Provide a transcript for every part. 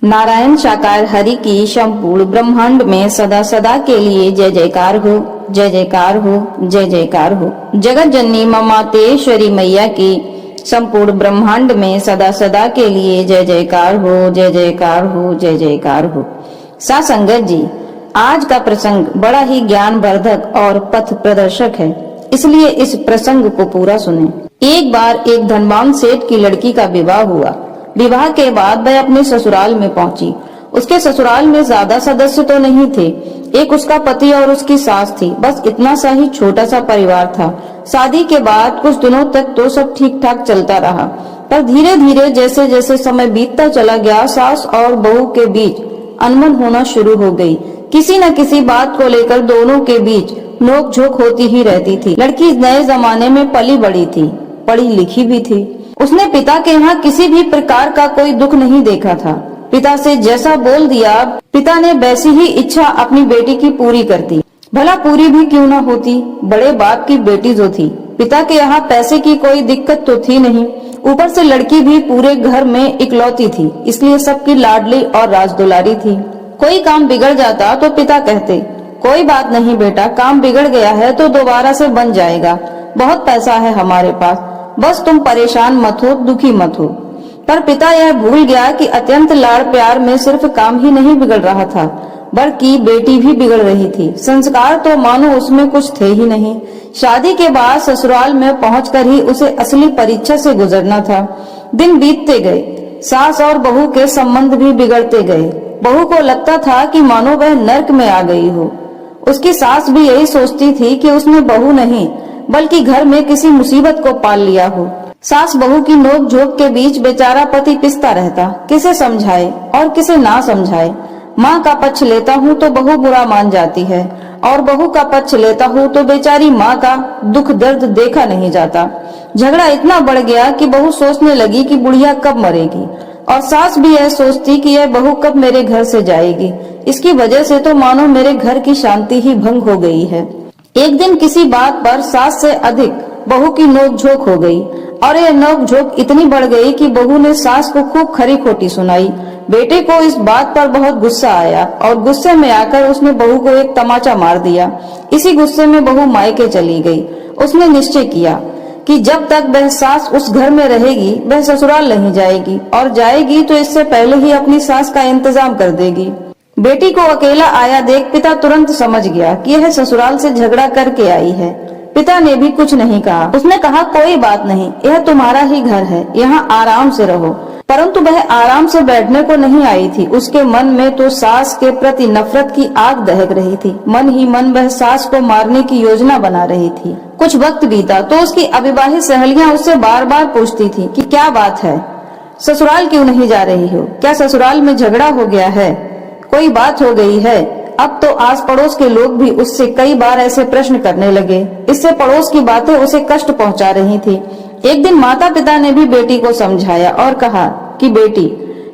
नारायण साकार हरि की संपूर्ण ब्रह्मांड में सदा सदा के लिए जय जयकार हो, जय जयकार हो, जय जयकार हो। जगत जननी ममातेश्वरी मैया की संपूर्ण ब्रह्मांड में सदा सदा के लिए जय जयकार हो, जय जयकार हो, जय जयकार हो। सासंगत जी, आज का प्रसंग बड़ा ही ज्ञानवर्धक और पथ प्रदर्शक है, इसलिए इस प्रसंग को पूरा सुने। एक बार एक धनवान सेठ की लड़की का विवाह हुआ। विवाह के बाद वह अपने ससुराल में पहुंची। उसके ससुराल में ज्यादा सदस्य तो नहीं थे, एक उसका पति और उसकी सास थी, बस इतना सा ही छोटा सा परिवार था। शादी के बाद कुछ दिनों तक तो सब ठीक ठाक चलता रहा, पर धीरे धीरे जैसे जैसे समय बीतता चला गया, सास और बहू के बीच अनबन होना शुरू हो गई। किसी न किसी बात को लेकर दोनों के बीच नोक झोंक होती ही रहती थी। लड़की नए जमाने में पली बड़ी थी, पढ़ी लिखी भी थी। उसने पिता के यहाँ किसी भी प्रकार का कोई दुख नहीं देखा था। पिता से जैसा बोल दिया, पिता ने वैसी ही इच्छा अपनी बेटी की पूरी कर दी। भला पूरी भी क्यों न होती, बड़े बाप की बेटी जो थी। पिता के यहाँ पैसे की कोई दिक्कत तो थी नहीं, ऊपर से लड़की भी पूरे घर में इकलौती थी, इसलिए सबकी लाडली और राजदुलारी थी। कोई काम बिगड़ जाता तो पिता कहते, कोई बात नहीं बेटा, काम बिगड़ गया है तो दोबारा से बन जाएगा, बहुत पैसा है हमारे पास, बस तुम परेशान मत हो, दुखी मत हो। पर पिता यह भूल गया कि अत्यंत लाड़ प्यार में सिर्फ काम ही नहीं बिगड़ रहा था, बल्कि बेटी भी बिगड़ रही थी। संस्कार तो मानो उसमें कुछ थे ही नहीं। शादी के बाद ससुराल में पहुंचकर ही उसे असली परीक्षा से गुजरना था। दिन बीतते गए, सास और बहू के संबंध भी बिगड़ते गए। बहू को लगता था कि मानो वह नर्क में आ गई हो। उसकी सास भी यही सोचती थी कि उसने बहू नहीं बल्कि घर में किसी मुसीबत को पाल लिया हो। सास बहू की नोक झोंक के बीच बेचारा पति पिसता रहता, किसे समझाए और किसे ना समझाए। माँ का पक्ष लेता हूँ तो बहू बुरा मान जाती है, और बहू का पक्ष लेता हूँ तो बेचारी माँ का दुख दर्द देखा नहीं जाता। झगड़ा इतना बढ़ गया कि बहू सोचने लगी कि बुढ़िया कब मरेगी, और सास भी यह सोचती कि यह बहू कब मेरे घर से जाएगी। इसकी वजह से तो मानो मेरे घर की शांति ही भंग हो गई है। एक दिन किसी बात पर सास से अधिक बहू की नोक झोंक हो गई, और यह नोक झोंक इतनी बढ़ गई कि बहू ने सास को खूब खरी खोटी सुनाई। बेटे को इस बात पर बहुत गुस्सा आया, और गुस्से में आकर उसने बहू को एक तमाचा मार दिया। इसी गुस्से में बहू मायके चली गई। उसने निश्चय किया कि जब तक वह सास उस घर में रहेगी वह ससुराल नहीं जाएगी, और जाएगी तो इससे पहले ही अपनी सास का इंतजाम कर देगी। बेटी को अकेला आया देख पिता तुरंत समझ गया कि यह ससुराल से झगड़ा करके आई है। पिता ने भी कुछ नहीं कहा। उसने कहा, कोई बात नहीं, यह तुम्हारा ही घर है, यहाँ आराम से रहो। परंतु वह आराम से बैठने को नहीं आई थी। उसके मन में तो सास के प्रति नफरत की आग दहक रही थी। मन ही मन वह सास को मारने की योजना बना रही थी। कुछ वक्त बीता तो उसकी अविवाहित सहेलियां उससे बार बार पूछती थी कि क्या बात है, ससुराल क्यों नहीं जा रही हो, क्या ससुराल में झगड़ा हो गया है, कोई बात हो गई है। अब तो आस पड़ोस के लोग भी उससे कई बार ऐसे प्रश्न करने लगे। इससे पड़ोस की बातें उसे कष्ट पहुंचा रही थी। एक दिन माता पिता ने भी बेटी को समझाया और कहा कि बेटी,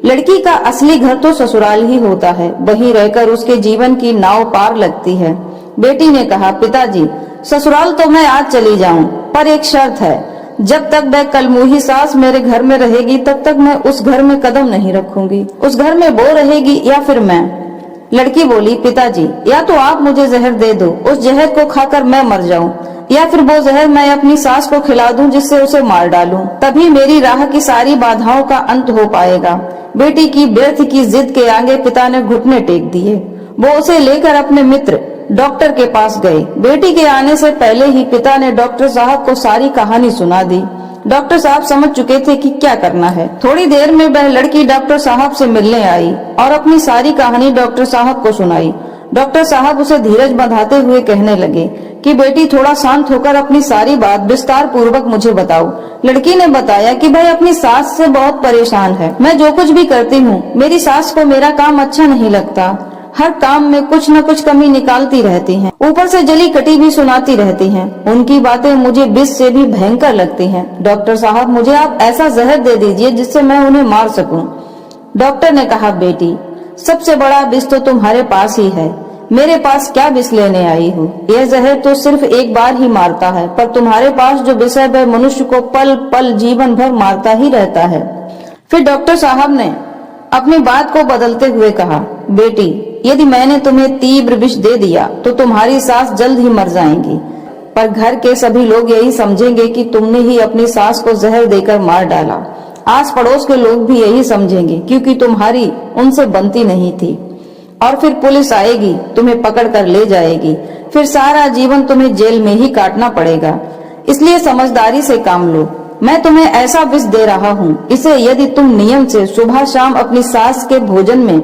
लड़की का असली घर तो ससुराल ही होता है, वहीं रहकर उसके जीवन की नाव पार लगती है। बेटी ने कहा, पिताजी, ससुराल तो मैं आज चली जाऊं, पर एक शर्त है, जब तक वह कलमुही सास मेरे घर में रहेगी तब तक मैं उस घर में कदम नहीं रखूंगी। उस घर में वो रहेगी या फिर मैं। लड़की बोली, पिताजी, या तो आप मुझे जहर दे दो, उस जहर को खाकर मैं मर जाऊं, या फिर वो जहर मैं अपनी सास को खिला दूं जिससे उसे मार डालूं, तभी मेरी राह की सारी बाधाओं का अंत हो पाएगा। बेटी की व्यर्थ की जिद के आगे पिता ने घुटने टेक दिए। वो उसे लेकर अपने मित्र डॉक्टर के पास गए। बेटी के आने से पहले ही पिता ने डॉक्टर साहब को सारी कहानी सुना दी। डॉक्टर साहब समझ चुके थे कि क्या करना है। थोड़ी देर में वह लड़की डॉक्टर साहब से मिलने आई और अपनी सारी कहानी डॉक्टर साहब को सुनाई। डॉक्टर साहब उसे धीरज बंधाते हुए कहने लगे कि बेटी, थोड़ा शांत होकर अपनी सारी बात विस्तार पूर्वक मुझे बताओ। लड़की ने बताया कि भाई अपनी सास से बहुत परेशान है। मैं जो कुछ भी करती हूँ, मेरी सास को मेरा काम अच्छा नहीं लगता। हर काम में कुछ न कुछ कमी निकालती रहती हैं, ऊपर से जली कटी भी सुनाती रहती हैं। उनकी बातें मुझे विष से भी भयंकर लगती हैं। डॉक्टर साहब, मुझे आप ऐसा जहर दे दीजिए जिससे मैं उन्हें मार सकूं। डॉक्टर ने कहा, बेटी, सबसे बड़ा विष तो तुम्हारे पास ही है, मेरे पास क्या विष लेने आई हो। यह जहर तो सिर्फ एक बार ही मारता है, पर तुम्हारे पास जो विष है वह मनुष्य को पल पल जीवन भर मारता ही रहता है। फिर डॉक्टर साहब ने अपनी बात को बदलते हुए कहा, बेटी, यदि मैंने तुम्हें तीव्र विष दे दिया तो तुम्हारी सास जल्द ही मर जाएंगी, पर घर के सभी लोग यही समझेंगे कि तुमने ही अपनी सास को जहर देकर मार डाला। आस पड़ोस के लोग भी यही समझेंगे, क्योंकि तुम्हारी उनसे बनती नहीं थी। और फिर पुलिस आएगी, तुम्हें पकड़ कर ले जाएगी, फिर सारा जीवन तुम्हें जेल में ही काटना पड़ेगा। इसलिए समझदारी से काम लो। मैं तुम्हें ऐसा विष दे रहा हूँ, इसे यदि तुम नियम से सुबह शाम अपनी सास के भोजन में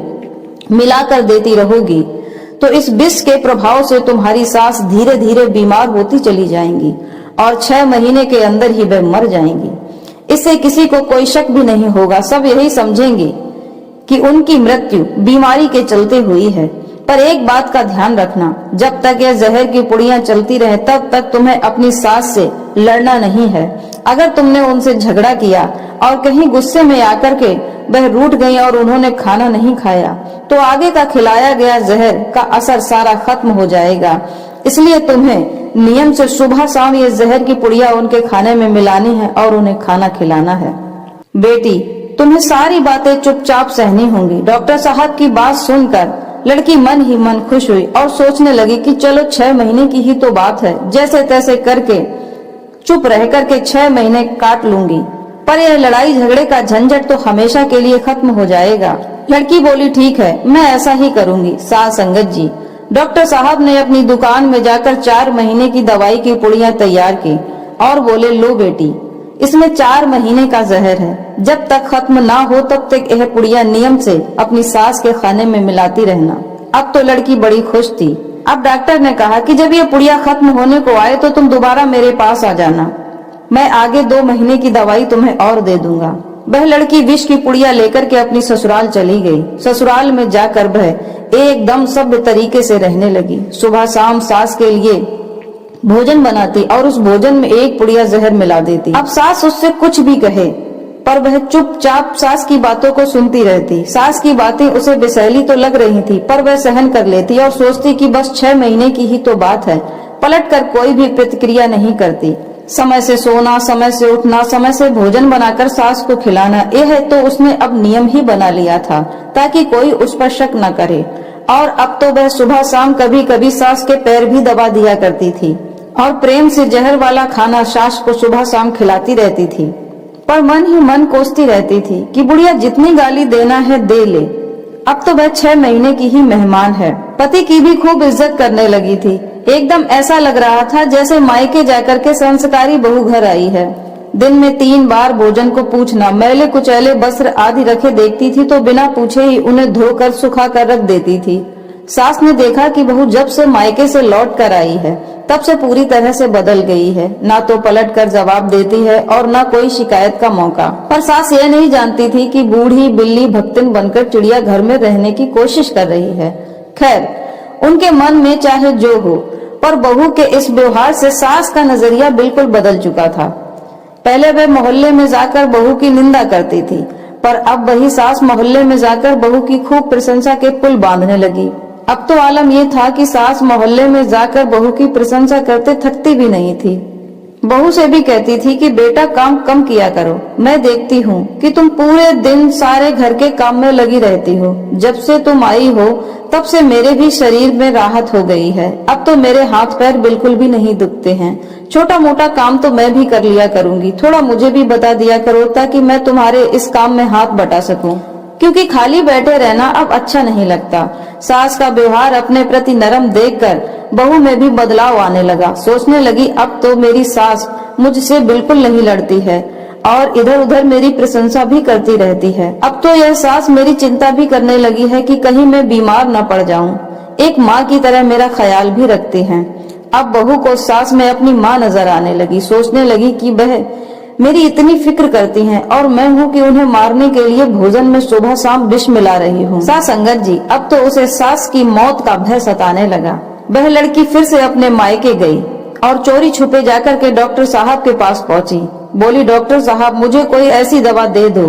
मिलाकर देती रहोगी तो इस विष के प्रभाव से तुम्हारी सास धीरे धीरे बीमार होती चली जाएंगी और 6 महीने के अंदर ही वह मर जाएंगी। इससे किसी को कोई शक भी नहीं होगा, सब यही समझेंगे कि उनकी मृत्यु बीमारी के चलते हुई है। पर एक बात का ध्यान रखना, जब तक यह जहर की पुड़ियां चलती रहे तब तक तुम्हें अपनी सास से लड़ना नहीं है। अगर तुमने उनसे झगड़ा किया और कहीं गुस्से में आकर के वह रूठ गई और उन्होंने खाना नहीं खाया तो आगे का खिलाया गया जहर का असर सारा खत्म हो जाएगा। इसलिए तुम्हें नियम से सुबह शाम ये जहर की पुड़िया उनके खाने में मिलानी है और उन्हें खाना खिलाना है। बेटी, तुम्हें सारी बातें चुपचाप सहनी होंगी। डॉक्टर साहब की बात सुनकर लड़की मन ही मन खुश हुई और सोचने लगी कि चलो 6 महीने की ही तो बात है, जैसे तैसे करके चुप रह करके 6 महीने काट लूंगी, पर यह लड़ाई झगड़े का झंझट तो हमेशा के लिए खत्म हो जाएगा। लड़की बोली, ठीक है, मैं ऐसा ही करूंगी सास संगत जी। डॉक्टर साहब ने अपनी दुकान में जाकर 4 महीने की दवाई की पुड़ियां तैयार की और बोले, लो बेटी, इसमें 4 महीने का जहर है, जब तक खत्म ना हो तब तक यह पुड़िया नियम से अपनी सास के खाने में मिलाती रहना। अब तो लड़की बड़ी खुश थी। अब डॉक्टर ने कहा कि जब ये पुड़िया खत्म होने को आए तो तुम दोबारा मेरे पास आ जाना, मैं आगे 2 महीने की दवाई तुम्हें और दे दूंगा। वह लड़की विष की पुड़िया लेकर के अपनी ससुराल चली गई। ससुराल में जाकर वह एकदम सभ्य तरीके से रहने लगी। सुबह शाम सास के लिए भोजन बनाती और उस भोजन में 1 पुड़िया जहर मिला देती। अब सास उससे कुछ भी कहे पर वह चुपचाप सास की बातों को सुनती रहती। सास की बातें उसे विषैली तो लग रही थी पर वह सहन कर लेती और सोचती कि बस 6 महीने की ही तो बात है। पलट कर कोई भी प्रतिक्रिया नहीं करती। समय से सोना, समय से उठना, समय से भोजन बनाकर सास को खिलाना, यह तो उसने अब नियम ही बना लिया था ताकि कोई उस पर शक न करे। और अब तो वह सुबह शाम कभी कभी सास के पैर भी दबा दिया करती थी और प्रेम से जहर वाला खाना सास को सुबह शाम खिलाती रहती थी। पर मन ही मन कोसती रहती थी कि बुढ़िया जितनी गाली देना है दे ले, अब तो वह 6 महीने की ही मेहमान है। पति की भी खूब इज्जत करने लगी थी। एकदम ऐसा लग रहा था जैसे मायके जाकर के संस्कारी बहू घर आई है। दिन में 3 बार भोजन को पूछना, मैले कुचैले वस्त्र आदि रखे देखती थी तो बिना पूछे ही उन्हें धोकर सुखा कर रख देती थी। सास ने देखा कि बहू जब से मायके से लौट कर आई है तब से पूरी तरह से बदल गई है। ना तो पलट कर जवाब देती है और ना कोई शिकायत का मौका। पर सास यह नहीं जानती थी कि बूढ़ी बिल्ली भक्तिन बनकर चिड़िया घर में रहने की कोशिश कर रही है। खैर, उनके मन में चाहे जो हो, पर बहू के इस व्यवहार से सास का नजरिया बिल्कुल बदल चुका था। पहले वह मोहल्ले में जाकर बहू की निंदा करती थी, पर अब वही सास मोहल्ले में जाकर बहू की खूब प्रशंसा के पुल बांधने लगी। अब तो आलम यह था कि सास मोहल्ले में जाकर बहू की प्रशंसा करते थकती भी नहीं थी। बहू से भी कहती थी कि बेटा काम कम किया करो, मैं देखती हूँ कि तुम पूरे दिन सारे घर के काम में लगी रहती हो। जब से तुम आई हो तब से मेरे भी शरीर में राहत हो गई है। अब तो मेरे हाथ पैर बिल्कुल भी नहीं दुखते हैं। छोटा मोटा काम तो मैं भी कर लिया करूंगी, थोड़ा मुझे भी बता दिया करो ताकि मैं तुम्हारे इस काम में हाथ बटा सकूं, क्योंकि खाली बैठे रहना अब अच्छा नहीं लगता। सास का व्यवहार अपने प्रति नरम देखकर बहू में भी बदलाव आने लगा। सोचने लगी, अब तो मेरी सास मुझसे बिल्कुल नहीं लड़ती है और इधर उधर मेरी प्रशंसा भी करती रहती है। अब तो यह सास मेरी चिंता भी करने लगी है कि कहीं मैं बीमार न पड़ जाऊं। एक माँ की तरह मेरा ख्याल भी रखती हैं। अब बहू को सास में अपनी माँ नजर आने लगी। सोचने लगी कि वह मेरी इतनी फिक्र करती हैं और मैं हूँ कि उन्हें मारने के लिए भोजन में सुबह शाम विष मिला रही हूँ। सास संगत जी, अब तो उसे सास की मौत का भय सताने लगा। वह लड़की फिर से अपने मायके गई और चोरी छुपे जाकर के डॉक्टर साहब के पास पहुंची। बोली, डॉक्टर साहब, मुझे कोई ऐसी दवा दे दो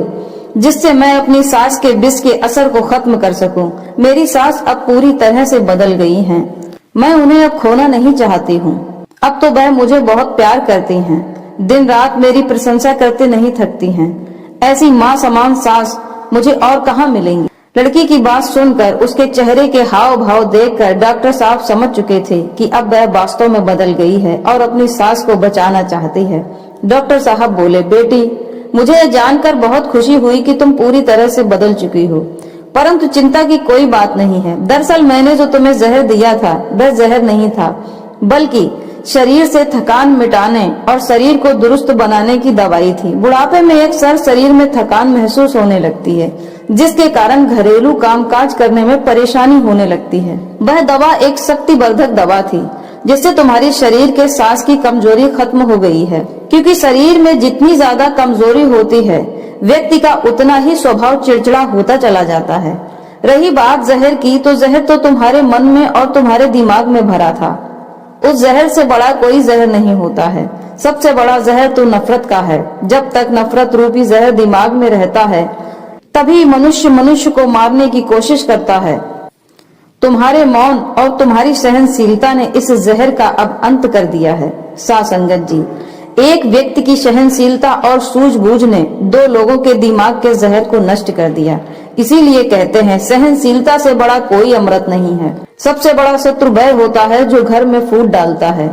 जिससे मैं अपनी सास के विष के असर को खत्म कर सकूं। मेरी सास अब पूरी तरह से बदल गई हैं। मैं उन्हें अब खोना नहीं चाहती हूँ। अब तो वह मुझे बहुत प्यार करती हैं, दिन रात मेरी प्रशंसा करते नहीं थकती हैं। ऐसी माँ समान सास मुझे और कहाँ मिलेंगी। लड़की की बात सुनकर उसके चेहरे के हाव भाव देखकर डॉक्टर साहब समझ चुके थे कि अब वह वास्तव में बदल गई है और अपनी सास को बचाना चाहती है। डॉक्टर साहब बोले, बेटी, मुझे यह जानकर बहुत खुशी हुई कि तुम पूरी तरह से बदल चुकी हो, परंतु चिंता की कोई बात नहीं है। दरअसल मैंने जो तुम्हें जहर दिया था वह जहर नहीं था, बल्कि शरीर से थकान मिटाने और शरीर को दुरुस्त बनाने की दवाई थी। बुढ़ापे में अक्सर शरीर में थकान महसूस होने लगती है, जिसके कारण घरेलू कामकाज करने में परेशानी होने लगती है। वह दवा एक शक्तिवर्धक दवा थी, जिससे तुम्हारी शरीर के सांस की कमजोरी खत्म हो गई है, क्योंकि शरीर में जितनी ज्यादा कमजोरी होती है व्यक्ति का उतना ही स्वभाव चिड़चिड़ा होता चला जाता है। रही बात जहर की, तो जहर तो तुम्हारे मन में और तुम्हारे दिमाग में भरा था। उस जहर से बड़ा कोई जहर नहीं होता है। सबसे बड़ा जहर तो नफरत का है। जब तक नफरत रूपी जहर दिमाग में रहता है तभी मनुष्य को मारने की कोशिश करता है। तुम्हारे मौन और तुम्हारी सहनशीलता ने इस जहर का अब अंत कर दिया है। सासंगत जी, एक व्यक्ति की सहनशीलता और सूझबूझ ने 2 लोगों के दिमाग के जहर को नष्ट कर दिया। इसीलिए कहते हैं, सहनशीलता से बड़ा कोई अमृत नहीं है। सबसे बड़ा शत्रु वह होता है जो घर में फूट डालता है,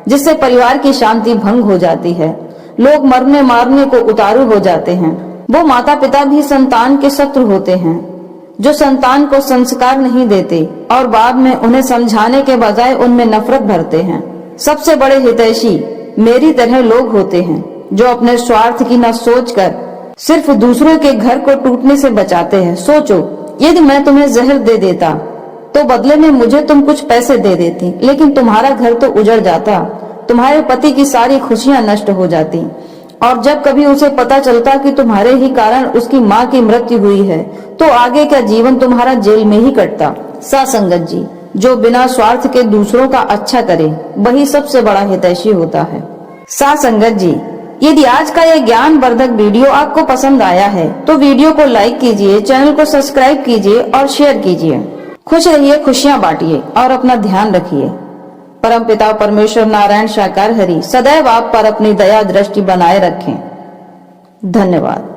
जिससे परिवार की शांति भंग हो जाती है। लोग मरने मारने को उतारू हो जाते हैं। वो माता पिता भी संतान के शत्रु होते हैं, जो संतान को संस्कार नहीं देते और बाद में उन्हें समझाने के बजाय उनमें नफरत भरते हैं। सबसे बड़े हितैषी मेरी तरह लोग होते हैं, जो अपने स्वार्थ की न सोचकर सिर्फ दूसरों के घर को टूटने से बचाते हैं। सोचो, यदि मैं तुम्हें जहर दे देता तो बदले में मुझे तुम कुछ पैसे दे देती, लेकिन तुम्हारा घर तो उजड़ जाता, तुम्हारे पति की सारी खुशियां नष्ट हो जाती, और जब कभी उसे पता चलता कि तुम्हारे ही कारण उसकी माँ की मृत्यु हुई है, तो आगे का जीवन तुम्हारा जेल में ही कटता। सासंगत जी, जो बिना स्वार्थ के दूसरों का अच्छा करे वही सबसे बड़ा हितैषी होता है। सासंगत जी, यदि आज का यह ज्ञान वर्धक वीडियो आपको पसंद आया है तो वीडियो को लाइक कीजिए, चैनल को सब्सक्राइब कीजिए और शेयर कीजिए। खुश रहिए, खुशियां बांटिए और अपना ध्यान रखिए। परमपिता परमेश्वर नारायण साकार हरि सदैव आप पर अपनी दया दृष्टि बनाए रखें। धन्यवाद।